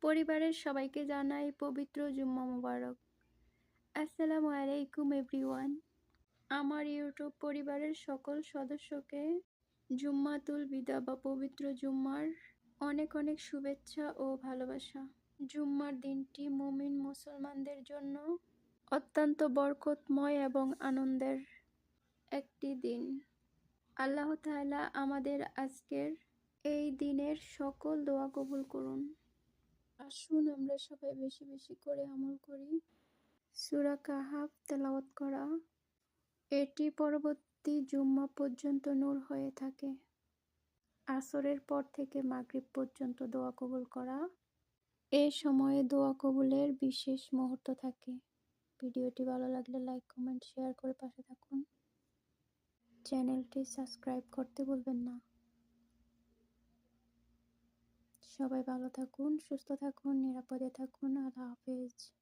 পরিবারের সবাইকে জানাই পবিত্র জুম্মা মোবারক। আসসালামু আলাইকুম এভরিওয়ান। আমার ইউটিউব পরিবারের সকল সদস্যকে জুম্মাতুল বিদা বা পবিত্র জুম্মার অনেক অনেক শুভেচ্ছা ও ভালোবাসা। জুম্মার দিনটি মুমিন মুসলমানদের জন্য অত্যন্ত বরকতময় এবং আনন্দের একটি দিন। আল্লাহ তাআলা আমাদের আজকের এই দিনের সকল দোয়া কবুল করুন। আসুন আমরা সবাই বেশি বেশি করে আমল করি। সূরা কাহাফ তেলাওয়াত করা, এটি পরবর্তী জুম্মা পর্যন্ত নূর হয়ে থাকে। আসরের পর থেকে মাগরিব পর্যন্ত দোয়া কবুল করা, এ সময়ে দোয়া কবুলের বিশেষ মুহূর্ত থাকে। ভিডিওটি ভালো লাগলে লাইক, কমেন্ট, শেয়ার করে পাশে থাকুন। চ্যানেলটি সাবস্ক্রাইব করতে ভুলবেন না। সবাই ভালো থাকুন, সুস্থ থাকুন, নিরাপদে থাকুন। আল্লাহ হাফেজ।